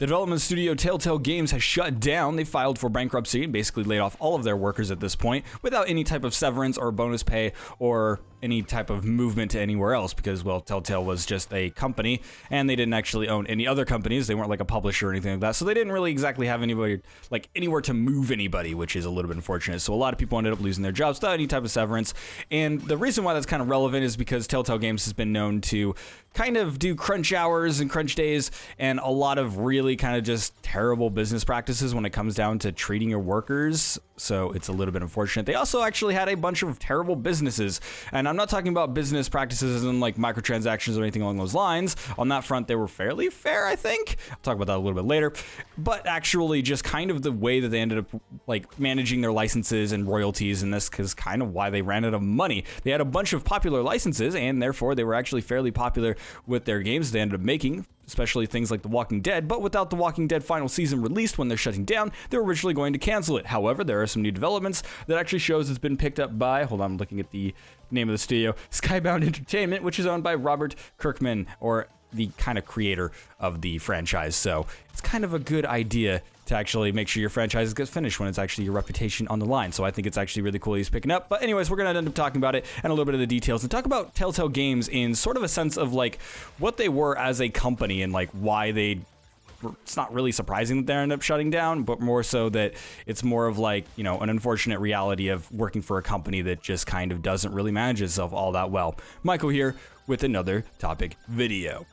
The development studio Telltale Games has shut down. They filed for bankruptcy and basically laid off all of their workers at this point without any type of severance or bonus pay or any type of movement to anywhere else because, well, Telltale was just a company and they didn't actually own any other companies. They weren't like a publisher or anything like that. So they didn't really exactly have anybody, like anywhere to move anybody, which is a little bit unfortunate. So a lot of people ended up losing their jobs without any type of severance. And the reason why that's kind of relevant is because Telltale Games has been known to kind of do crunch hours and crunch days and a lot of really kind of just terrible business practices when it comes down to treating your workers. So it's a little bit unfortunate. They also actually had a bunch of terrible businesses. And I'm not talking about business practices and like microtransactions or anything along those lines. On that front, they were fairly fair, I think. I'll talk about that a little bit later. But actually just kind of the way that they ended up like managing their licenses and royalties and this is kind of why they ran out of money. They had a bunch of popular licenses and therefore they were actually fairly popular with their games they ended up making, especially things like The Walking Dead, but without The Walking Dead final season released when they're shutting down, they were originally going to cancel it. However, there are some new developments that actually shows it's been picked up by, hold on, I'm looking at the name of the studio, Skybound Entertainment, which is owned by Robert Kirkman, or the kind of creator of the franchise. So it's kind of a good idea to actually make sure your franchise gets finished when it's actually your reputation on the line. So I think it's actually really cool he's picking up. But anyways, we're going to end up talking about it and a little bit of the details and talk about Telltale Games in sort of a sense of like what they were as a company and like why they it's not really surprising that they end up shutting down, but more so that it's more of like, you know, an unfortunate reality of working for a company that just kind of doesn't really manage itself all that well. Michael here with another topic video.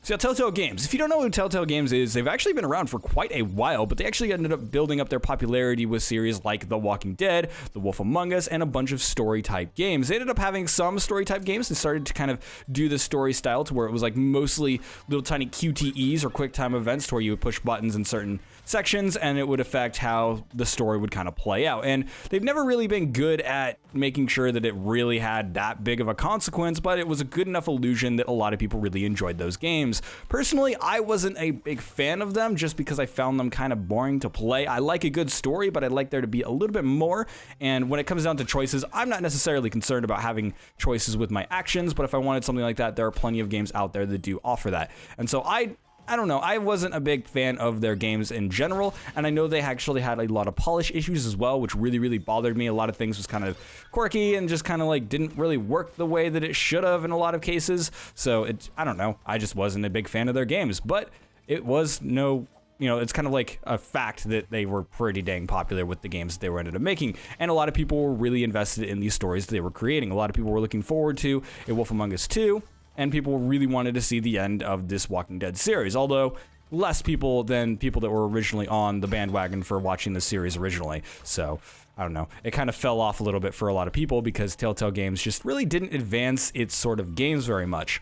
So Telltale Games, if you don't know who Telltale Games is, they've actually been around for quite a while, but they actually ended up building up their popularity with series like The Walking Dead, The Wolf Among Us, and a bunch of story-type games. They ended up having some story-type games and started to kind of do the story style to where it was like mostly little tiny QTEs or quick time events to where you would push buttons in certain sections and it would affect how the story would kind of play out. And they've never really been good at making sure that it really had that big of a consequence, but it was a good enough illusion that a lot of people really enjoyed those games. Personally, I wasn't a big fan of them just because I found them kind of boring to play. I like a good story, but I'd like there to be a little bit more. And when it comes down to choices, I'm not necessarily concerned about having choices with my actions, but if I wanted something like that, there are plenty of games out there that do offer that. And so I don't know, I wasn't a big fan of their games in general, and I know they actually had a lot of polish issues as well, which really, really bothered me. A lot of things was kind of quirky and just kind of like didn't really work the way that it should have in a lot of cases. So I don't know, I just wasn't a big fan of their games, but it was no, you know, it's kind of like a fact that they were pretty dang popular with the games that they were ended up making. And a lot of people were really invested in these stories that they were creating. A lot of people were looking forward to A Wolf Among Us 2. And people really wanted to see the end of this Walking Dead series, although less people than people that were originally on the bandwagon for watching the series originally. So, I don't know. It kind of fell off a little bit for a lot of people because Telltale Games just really didn't advance its sort of games very much.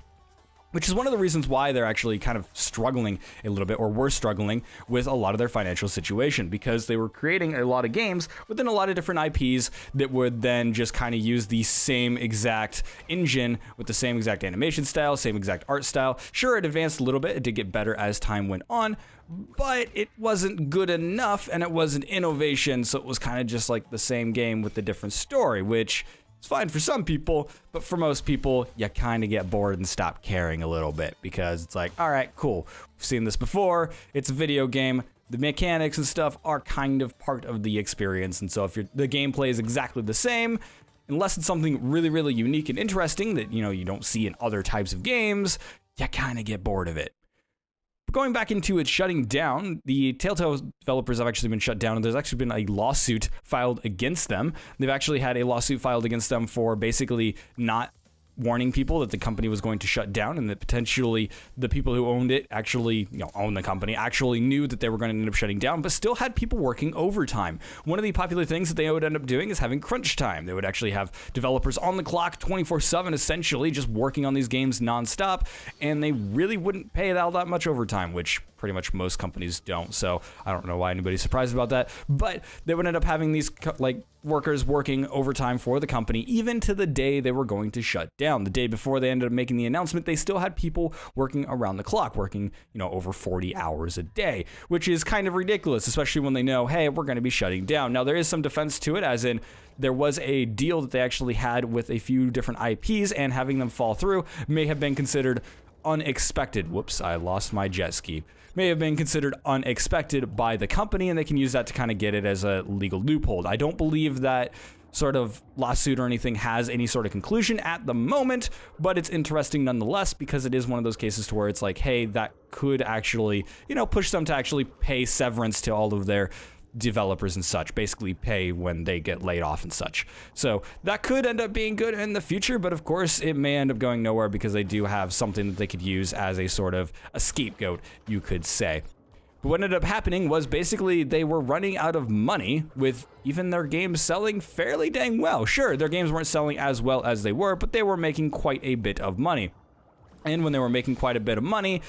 Which is one of the reasons why they're actually kind of struggling a little bit, or were struggling with a lot of their financial situation, because they were creating a lot of games within a lot of different IPs that would then just kind of use the same exact engine with the same exact animation style, same exact art style. Sure, it advanced a little bit, it did get better as time went on, but it wasn't good enough and it wasn't innovation, so it was kind of just like the same game with a different story, which it's fine for some people, but for most people, you kind of get bored and stop caring a little bit because it's like, all right, cool. We've seen this before. It's a video game. The mechanics and stuff are kind of part of the experience. And so if the gameplay is exactly the same, unless it's something really, really unique and interesting that, you know, you don't see in other types of games, you kind of get bored of it. Going back into it shutting down, the Telltale developers have actually been shut down, and there's actually been a lawsuit filed against them. They've actually had a lawsuit filed against them for basically not warning people that the company was going to shut down, and that potentially the people who owned it actually, you know, owned the company, actually knew that they were going to end up shutting down, but still had people working overtime. One of the popular things that they would end up doing is having crunch time. They would actually have developers on the clock 24/7, essentially just working on these games nonstop, and they really wouldn't pay all that much overtime, which pretty much most companies don't. So I don't know why anybody's surprised about that, but they would end up having these like workers working overtime for the company, even to the day they were going to shut down. The day before they ended up making the announcement, they still had people working around the clock, working, you know, over 40 hours a day, which is kind of ridiculous, especially when they know, hey, we're going to be shutting down. Now, there is some defense to it, as in there was a deal that they actually had with a few different IPs, and having them fall through may have been considered unexpected. Whoops, I lost my jet ski. May have been considered unexpected by the company, and they can use that to kind of get it as a legal loophole. I don't believe that sort of lawsuit or anything has any sort of conclusion at the moment, but it's interesting nonetheless because it is one of those cases to where it's like, hey, that could actually, push them to actually pay severance to all of their developers and such, basically pay when they get laid off and such. So that could end up being good in the future, but of course it may end up going nowhere because they do have something that they could use as a sort of a scapegoat, you could say. But what ended up happening was basically they were running out of money with even their games selling fairly dang well. Sure, their games weren't selling as well as they were, but they were making quite a bit of money. And when they were making quite a bit of money,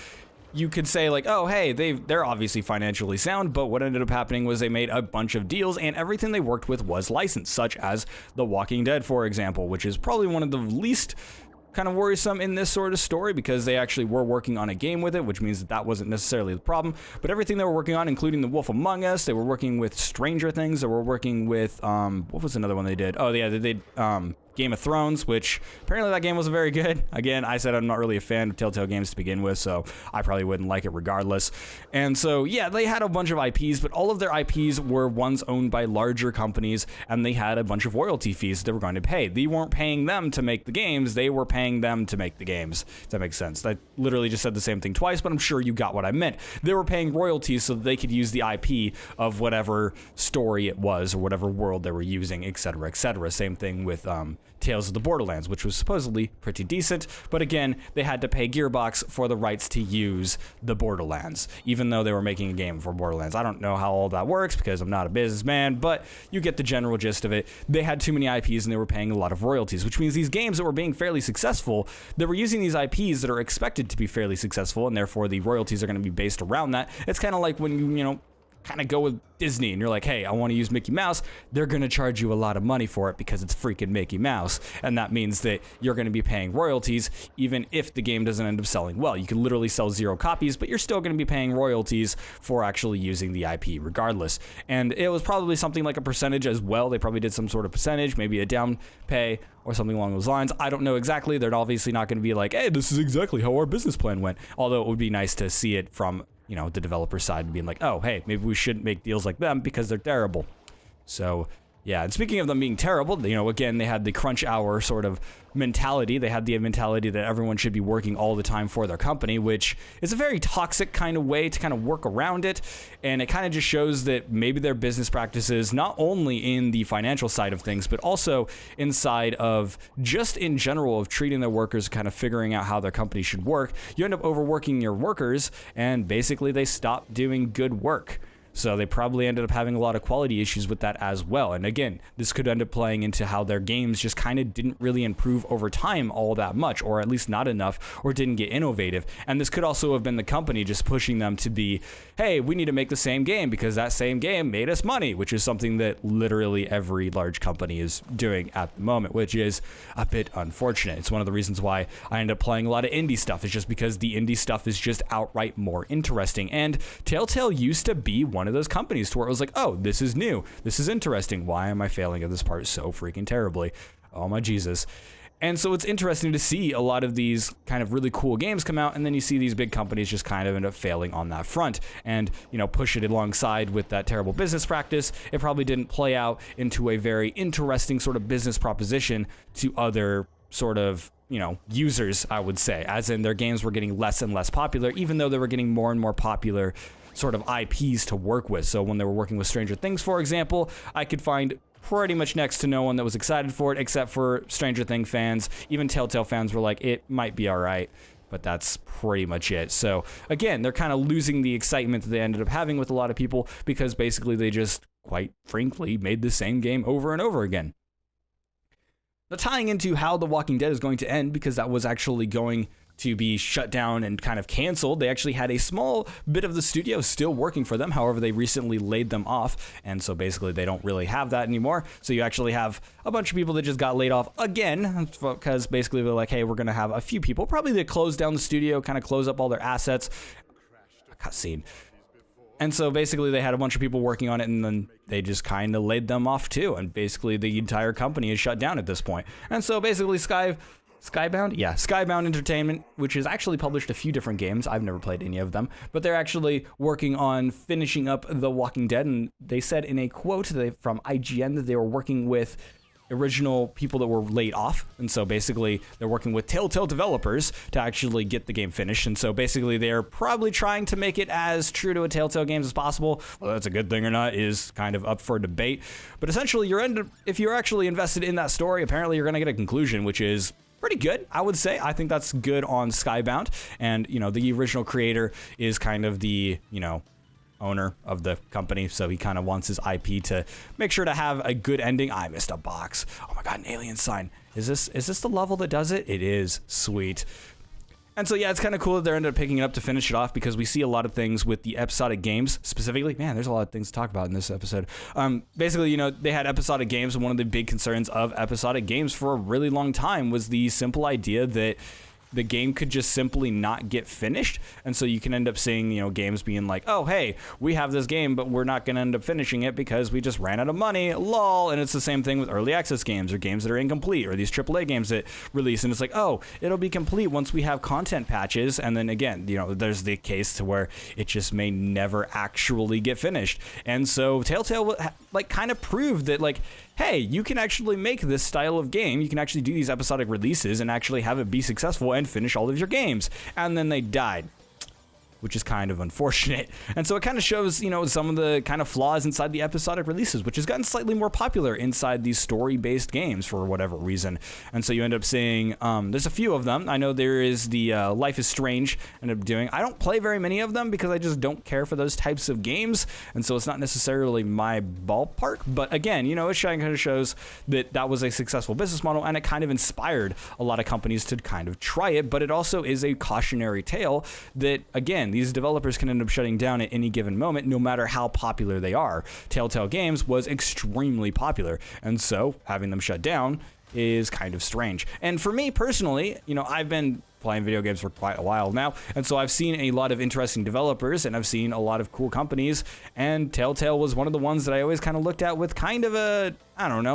you could say like, oh, hey, they're obviously financially sound, but what ended up happening was they made a bunch of deals and everything they worked with was licensed, such as The Walking Dead, for example, which is probably one of the least kind of worrisome in this sort of story because they actually were working on a game with it, which means that wasn't necessarily the problem. But everything they were working on, including The Wolf Among Us, they were working with Stranger Things, they were working with, what was another one they did? Oh, yeah, they did Game of Thrones, which apparently that game wasn't very good. Again, I said I'm not really a fan of Telltale games to begin with, so I probably wouldn't like it regardless. And so, yeah, they had a bunch of IPs, but all of their IPs were ones owned by larger companies, and they had a bunch of royalty fees they were going to pay. They weren't paying them to make the games, they were paying them to make the games, if that makes sense. I literally just said the same thing twice, but I'm sure you got what I meant. They were paying royalties so that they could use the IP of whatever story it was, or whatever world they were using, etc., etc. Same thing with Tales of the Borderlands, which was supposedly pretty decent, but again, they had to pay Gearbox for the rights to use the Borderlands, even though they were making a game for Borderlands. I don't know how all that works because I'm not a businessman, but you get the general gist of it. They had too many IPs and they were paying a lot of royalties, which means these games that were being fairly successful, they were using these IPs that are expected to be fairly successful, and therefore the royalties are going to be based around that. It's kind of like when you kind of go with Disney and you're like, hey, I want to use Mickey Mouse, they're going to charge you a lot of money for it because it's freaking Mickey Mouse, and that means that you're going to be paying royalties even if the game doesn't end up selling well. You can literally sell 0 copies, but you're still going to be paying royalties for actually using the IP regardless. And it was probably something like a percentage as well. They probably did some sort of percentage, maybe a down pay or something along those lines. I don't know exactly. They're obviously not going to be like, hey, this is exactly how our business plan went, although it would be nice to see it from the developer side and being like, oh, hey, maybe we shouldn't make deals like them because they're terrible. So, yeah, and speaking of them being terrible, again, they had the crunch hour sort of mentality. They had the mentality that everyone should be working all the time for their company, which is a very toxic kind of way to kind of work around it. And it kind of just shows that maybe their business practices, not only in the financial side of things, but also inside of just in general of treating their workers, kind of figuring out how their company should work. You end up overworking your workers, and basically they stop doing good work. So they probably ended up having a lot of quality issues with that as well. And again, this could end up playing into how their games just kind of didn't really improve over time all that much, or at least not enough, or didn't get innovative. And this could also have been the company just pushing them to be, hey, we need to make the same game because that same game made us money, which is something that literally every large company is doing at the moment, which is a bit unfortunate. It's one of the reasons why I end up playing a lot of indie stuff. It's just because the indie stuff is just outright more interesting. And Telltale used to be one of those companies to where it was like, oh, this is new, this is interesting, why am I failing at this part so freaking terribly? Oh my Jesus. And so it's interesting to see a lot of these kind of really cool games come out, and then you see these big companies just kind of end up failing on that front and, push it alongside with that terrible business practice. It probably didn't play out into a very interesting sort of business proposition to other sort of, users, I would say, as in their games were getting less and less popular, even though they were getting more and more popular sort of IPs to work with. So when they were working with Stranger Things, for example, I could find pretty much next to no one that was excited for it except for Stranger Things fans. Even Telltale fans were like, it might be all right, but that's pretty much it. So again, they're kind of losing the excitement that they ended up having with a lot of people because basically they just, quite frankly, made the same game over and over again. Now, tying into how The Walking Dead is going to end, because that was actually going to be shut down and kind of canceled. They actually had a small bit of the studio still working for them. However, they recently laid them off, and so basically they don't really have that anymore. So you actually have a bunch of people that just got laid off again, because basically they're like, hey, we're going to have a few people probably that close down the studio, kind of close up all their assets. Cutscene. And so basically they had a bunch of people working on it, and then they just kind of laid them off too. And basically the entire company is shut down at this point. And so basically Skybound? Yeah, Skybound Entertainment, which has actually published a few different games. I've never played any of them, but they're actually working on finishing up The Walking Dead, and they said in a quote from IGN that they were working with original people that were laid off, and so basically they're working with Telltale developers to actually get the game finished, and so basically they're probably trying to make it as true to a Telltale games as possible. Whether that's a good thing or not is kind of up for debate, but essentially if you're actually invested in that story, apparently you're going to get a conclusion, which is pretty good, I would say. I think that's good on Skybound, and the original creator is kind of the owner of the company, so he kind of wants his IP to make sure to have a good ending. I missed a box. Oh my god, an alien sign. Is this the level that does it? It is. Sweet. And so yeah, it's kind of cool that they're ended up picking it up to finish it off, because we see a lot of things with the episodic games specifically. Man, there's a lot of things to talk about in this episode. Basically, they had episodic games, and one of the big concerns of episodic games for a really long time was the simple idea that the game could just simply not get finished, and so you can end up seeing games being like, oh hey, we have this game but we're not going to end up finishing it because we just ran out of money, lol. And it's the same thing with early access games or games that are incomplete, or these AAA games that release and it's like, oh, it'll be complete once we have content patches, and then again there's the case to where it just may never actually get finished. And so Telltale kind of proved that hey, you can actually make this style of game, you can actually do these episodic releases and actually have it be successful and finish all of your games. And then they died, which is kind of unfortunate. And so it kind of shows, some of the kind of flaws inside the episodic releases, which has gotten slightly more popular inside these story-based games for whatever reason. And so you end up seeing, there's a few of them. I know there is the Life is Strange end up doing. I don't play very many of them because I just don't care for those types of games. And so it's not necessarily my ballpark. But again, it kind of shows that that was a successful business model, and it kind of inspired a lot of companies to kind of try it. But it also is a cautionary tale that, again, these developers can end up shutting down at any given moment, no matter how popular they are. Telltale Games was extremely popular, and so having them shut down is kind of strange. And for me personally, I've been playing video games for quite a while now, and so I've seen a lot of interesting developers, and I've seen a lot of cool companies, and Telltale was one of the ones that I always kind of looked at with kind of a,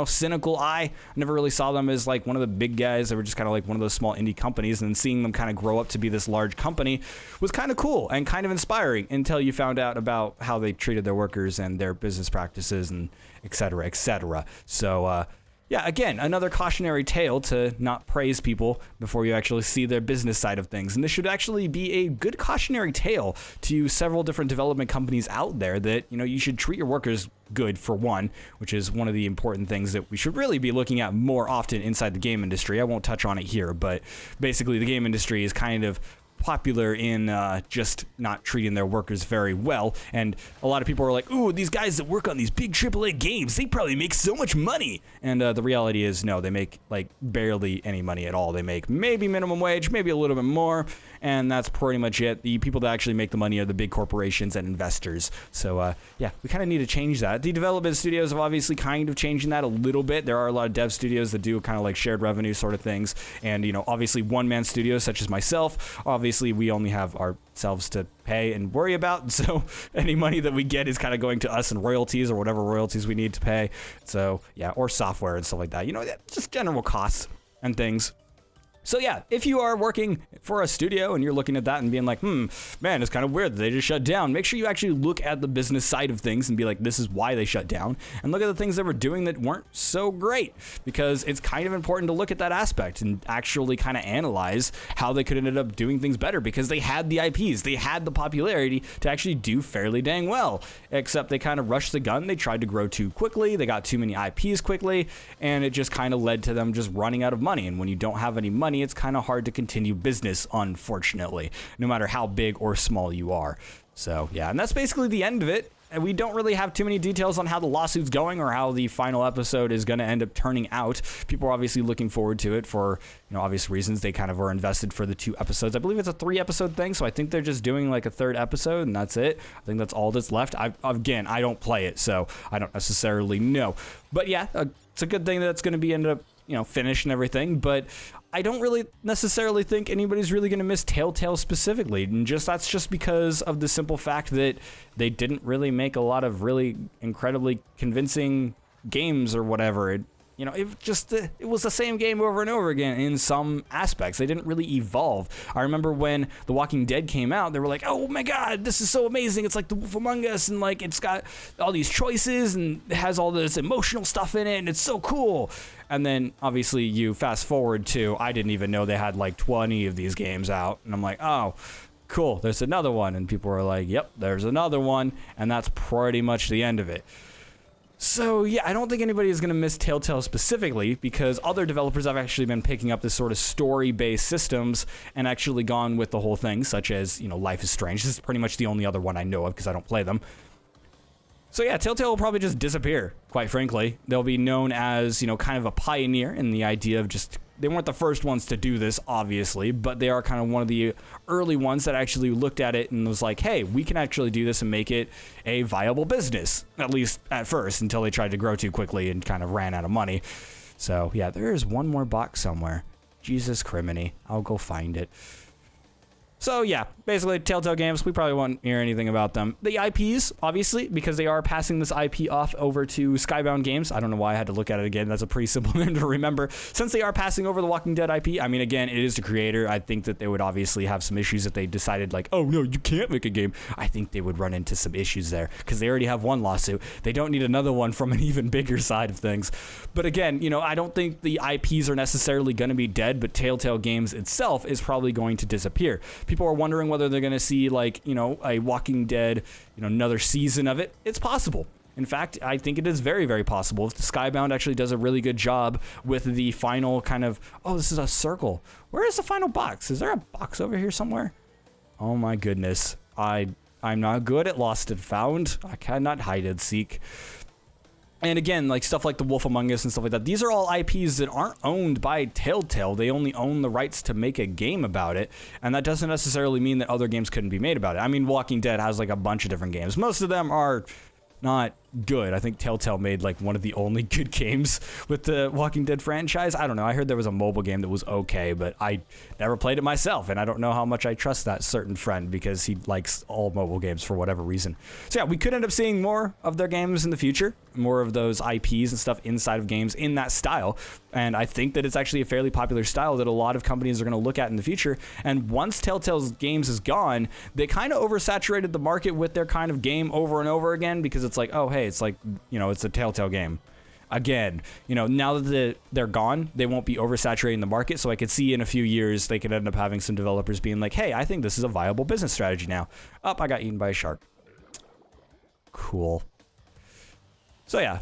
cynical eye. I never really saw them as one of the big guys. They were just kind of one of those small indie companies, and then seeing them kind of grow up to be this large company was kind of cool and kind of inspiring, until you found out about how they treated their workers and their business practices and et cetera, et cetera. So yeah, again, another cautionary tale to not praise people before you actually see their business side of things. And this should actually be a good cautionary tale to several different development companies out there that, you should treat your workers good, for one, which is one of the important things that we should really be looking at more often inside the game industry. I won't touch on it here, but basically the game industry is kind of popular in just not treating their workers very well, and a lot of people are like, ooh, these guys that work on these big AAA games, they probably make so much money, and the reality is no, they make barely any money at all. They make maybe minimum wage, maybe a little bit more, and that's pretty much it. The people that actually make the money are the big corporations and investors. So yeah, we kind of need to change that. The development studios have obviously kind of changing that a little bit. There are a lot of dev studios that do kind of shared revenue sort of things, and obviously one-man studios such as myself, obviously we only have ourselves to pay and worry about, so any money that we get is kind of going to us in royalties or whatever royalties we need to pay. So yeah, or software and stuff like that, just general costs and things. So yeah, if you are working for a studio and you're looking at that and being like, man, it's kind of weird that they just shut down, make sure you actually look at the business side of things and be like, this is why they shut down, and look at the things they were doing that weren't so great, because it's kind of important to look at that aspect and actually kind of analyze how they could end up doing things better, because they had the IPs, they had the popularity to actually do fairly dang well, except they kind of rushed the gun. They tried to grow too quickly, they got too many IPs quickly, and it just kind of led to them just running out of money. And when you don't have any money, it's kind of hard to continue business, unfortunately, no matter how big or small you are. So yeah, and that's basically the end of it. And we don't really have too many details on how the lawsuit's going or how the final episode is going to end up turning out. People are obviously looking forward to it for, obvious reasons. They kind of were invested for the 2 episodes. I believe it's a 3-episode thing, so I think they're just doing a 3rd episode, and that's it. I think that's all that's left. I don't play it, so I don't necessarily know. But yeah, it's a good thing that it's going to be ended up finished and everything, but I don't really necessarily think anybody's really going to miss Telltale specifically, and that's just because of the simple fact that they didn't really make a lot of really incredibly convincing games or whatever. You know, it was the same game over and over again in some aspects. They didn't really evolve. I remember when The Walking Dead came out, they were like, oh my god, this is so amazing. It's like The Wolf Among Us, and like it's got all these choices and it has all this emotional stuff in it, and it's so cool. And then obviously you fast forward to, I didn't even know they had like 20 of these games out, and I'm like, oh, cool, there's another one. And people were like, yep, there's another one, and that's pretty much the end of it. So yeah, I don't think anybody is going to miss Telltale specifically, because other developers have actually been picking up this sort of story-based systems and actually gone with the whole thing, such as, you know, Life is Strange. This is pretty much the only other one I know of because I don't play them. So yeah, Telltale will probably just disappear, quite frankly. They'll be known as, you know, kind of a pioneer in the idea of just, they weren't the first ones to do this, obviously, but they are kind of one of the early ones that actually looked at it and was like, hey, we can actually do this and make it a viable business, at least at first, until they tried to grow too quickly and kind of ran out of money. So yeah, there is one more box somewhere. Jesus criminy. I'll go find it. So yeah, basically Telltale Games, we probably won't hear anything about them. The IPs, obviously, because they are passing this IP off over to Skybound Games. I don't know why I had to look at it again. That's a pretty simple name to remember. Since they are passing over the Walking Dead IP, I mean, again, it is the creator. I think that they would obviously have some issues if they decided like, oh no, you can't make a game. I think they would run into some issues there because they already have one lawsuit. They don't need another one from an even bigger side of things. But again, you know, I don't think the IPs are necessarily going to be dead, but Telltale Games itself is probably going to disappear. People are wondering whether they're going to see, like, you know, a Walking Dead, you know, another season of it. It's possible. In fact, I think it is very, very possible. If the Skybound actually does a really good job with the final kind of, oh, this is a circle. Where is the final box? Is there a box over here somewhere? Oh my goodness. I'm not good at Lost and Found. I cannot hide and seek. And again, like stuff like The Wolf Among Us and stuff like that, these are all IPs that aren't owned by Telltale. They only own the rights to make a game about it, and that doesn't necessarily mean that other games couldn't be made about it. I mean, Walking Dead has like a bunch of different games. Most of them are not good. I think Telltale made like one of the only good games with the Walking Dead franchise. I don't know. I heard there was a mobile game that was okay, but I never played it myself, and I don't know how much I trust that certain friend because he likes all mobile games for whatever reason. So yeah, we could end up seeing more of their games in the future, more of those IPs and stuff inside of games in that style, and I think that it's actually a fairly popular style that a lot of companies are going to look at in the future. And once Telltale's Games is gone, they kind of oversaturated the market with their kind of game over and over again, because it's like, oh hey, it's like, you know, it's a Telltale game. Again, you know, now that they're gone, they won't be oversaturating the market, so I could see in a few years they could end up having some developers being like, hey, I think this is a viable business strategy now. Oh, I got eaten by a shark. Cool. So yeah,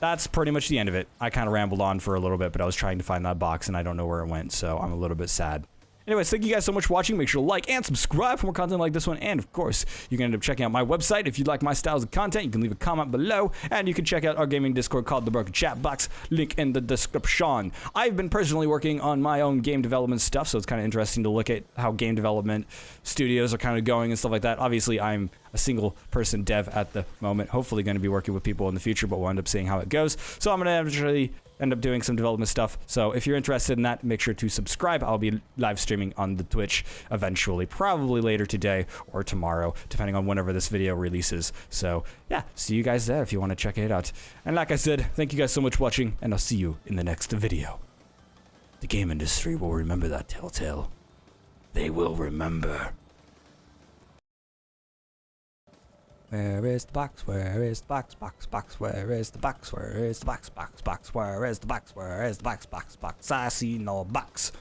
that's pretty much the end of it. I kind of rambled on for a little bit, but I was trying to find that box and I don't know where it went, so I'm a little bit sad. Anyways, thank you guys so much for watching. Make sure to like and subscribe for more content like this one. And of course, you can end up checking out my website. If you like my styles of content, you can leave a comment below. And you can check out our gaming Discord called The Broken Chat Box. Link in the description. I've been personally working on my own game development stuff, so it's kind of interesting to look at how game development studios are kind of going and stuff like that. Obviously, I'm a single person dev at the moment. Hopefully going to be working with people in the future, but we'll end up seeing how it goes. So I'm going to eventually end up doing some development stuff. So if you're interested in that, make sure to subscribe. I'll be live streaming on the Twitch eventually, probably later today or tomorrow, depending on whenever this video releases. So yeah, see you guys there if you want to check it out. And like I said, thank you guys so much for watching, and I'll see you in the next video. The game industry will remember that, Telltale. They will remember. Where is the box? Where is the box? Box, box, where is the box? Where is the box? Box, box, where is the box? Where is the box? Box, box, I see no box.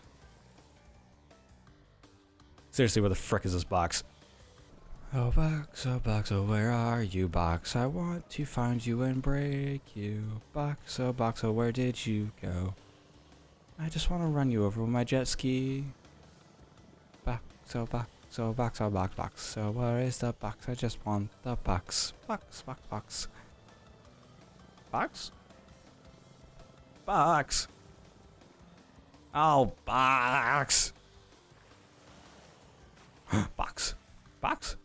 Seriously, where the frick is this box? Oh box, oh where are you, box? I want to find you and break you. Box, oh where did you go? I just want to run you over with my jet ski. Box, oh box. So box, oh box, box. So where is the box? I just want the box. Box, box, box. Box? Box. Oh, box. Box. Box.